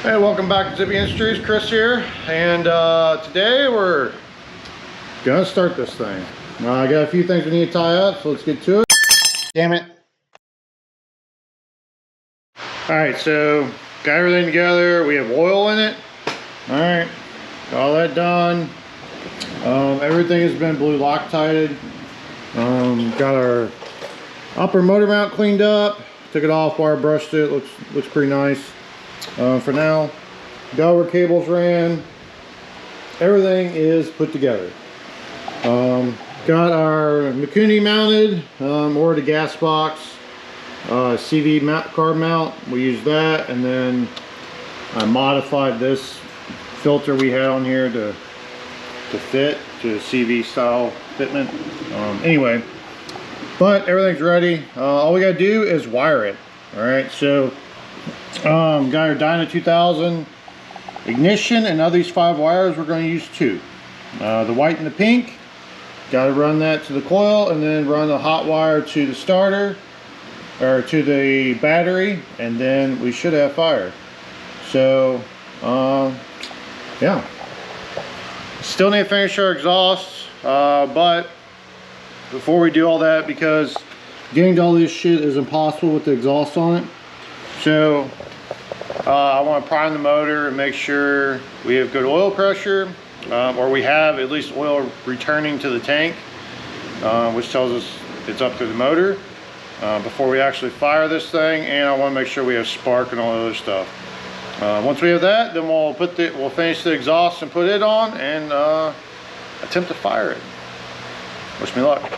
Hey, welcome back to Zippy Industries. Chris here, and today we're gonna start this thing. I got a few things we need to tie up, so let's get to it. Damn it. Alright, so got everything together. We have oil in it. Alright, got all that done. Everything has been blue Loctited. Got our upper motor mount cleaned up. Took it off, wire brushed it. Looks pretty nice. For now, got where cables ran. Everything is put together. Got our Mikuni mounted, or the gas box, CV carb mount. We used that, and then I modified this filter we had on here to fit to CV style fitment. Anyway, but everything's ready. All we gotta do is wire it. All right, so got our Dyna 2000 ignition, and of these 5 wires we're going to use 2. The white and the pink, got to run that to the coil, and then run the hot wire to the starter or to the battery, and then we should have fire. So yeah, still need to finish our exhaust, but before we do all that, because getting to all this shit is impossible with the exhaust on it, so I want to prime the motor and make sure we have good oil pressure, or we have at least oil returning to the tank, which tells us it's up to the motor, before we actually fire this thing. And I want to make sure we have spark and all the other stuff. Once we have that, then we'll finish the exhaust and put it on and attempt to fire it. Wish me luck.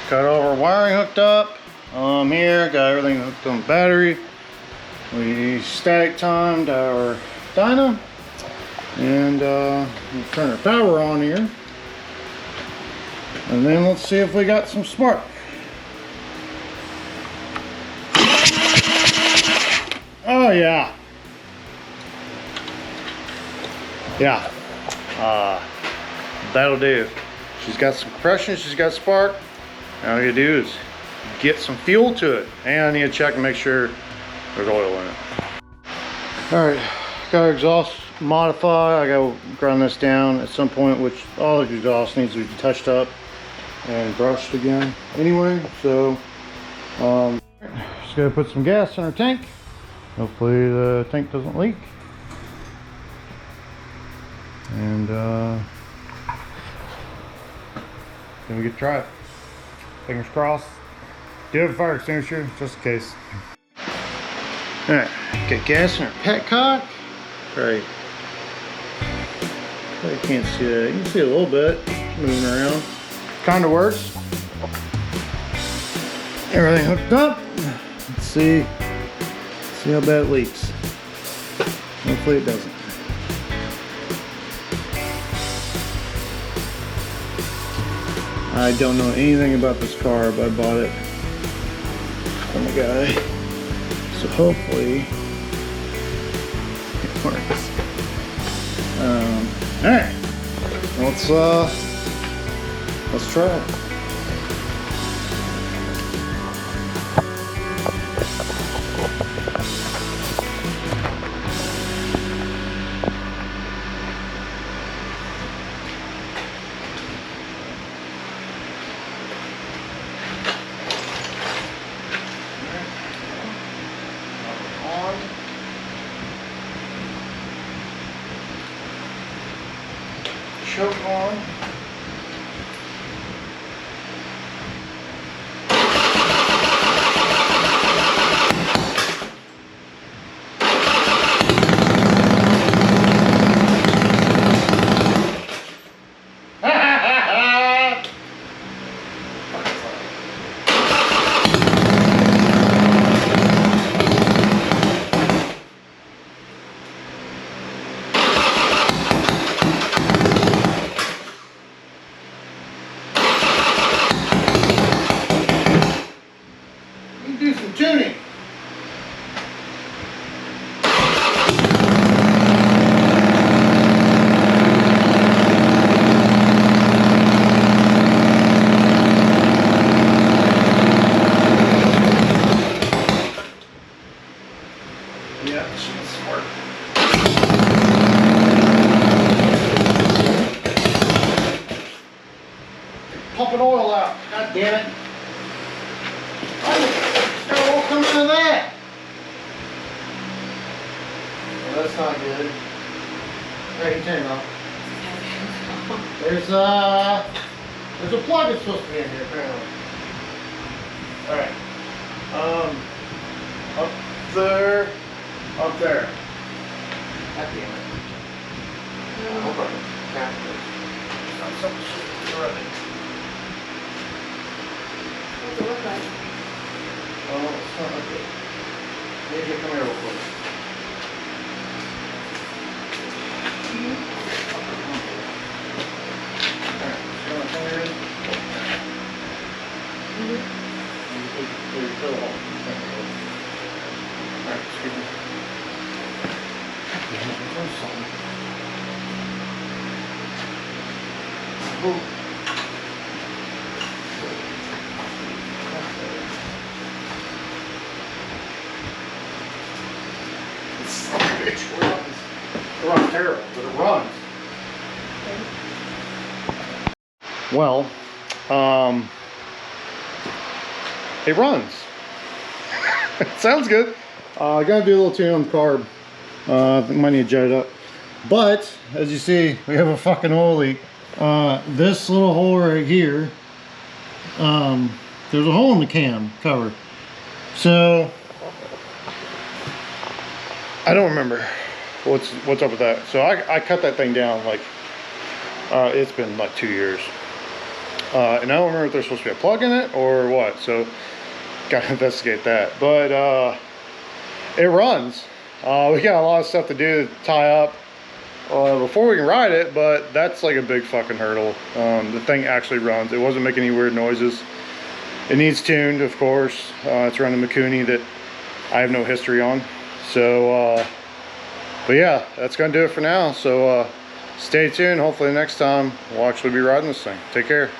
Got all our wiring hooked up. Here, got everything hooked on the battery. We static timed our dyno. And we'll turn our power on here. And then let's see if we got some spark. Oh yeah. Yeah. That'll do. She's got some compression, she's got spark. Now all you do is get some fuel to it. And I need to check and make sure there's oil in it. Alright, got our exhaust modified. I gotta grind this down at some point, which all the exhaust needs to be touched up and brushed again anyway. So just gotta put some gas in our tank. Hopefully the tank doesn't leak. And then we get to try it. Fingers crossed. Do have a fire extinguisher just in case. Alright, got gas in our petcock. Right. Probably can't see that. You can see a little bit moving around. Kinda works. Everything hooked up. Let's see how bad it leaks. Hopefully it doesn't. I don't know anything about this car, but I bought it from a guy. So hopefully it works. Alright. Let's try it. Choke on. Do some tuning. Yeah, she's smart. Pumping oil out. God damn it. Come out of that. Well, that's not good. Hey, you turn it off. There's a plug that's supposed to be in here apparently. Alright. Up there. God damn it. I hope I can capture it. Not something shit running. What's it look like? Oh, it's not like it. Maybe come here real quick. Alright, just gonna come here. Alright, excuse me. Oh. It runs terrible, but it runs. Well, it runs. It sounds good. I gotta do a little tune on the carb. I think I might need to jet it up. But as you see, we have a fucking oil leak. This little hole right here, there's a hole in the cam cover. So I don't remember what's up with that. So I cut that thing down like it's been like 2 years. And I don't remember if there's supposed to be a plug in it or what, so gotta investigate that. But it runs. We got a lot of stuff to do to tie up before we can ride it, but that's like a big fucking hurdle. The thing actually runs. It wasn't making any weird noises. It needs tuned, of course. It's running Mikuni that I have no history on. So, but yeah, that's gonna do it for now. So stay tuned. Hopefully next time we'll actually be riding this thing. Take care.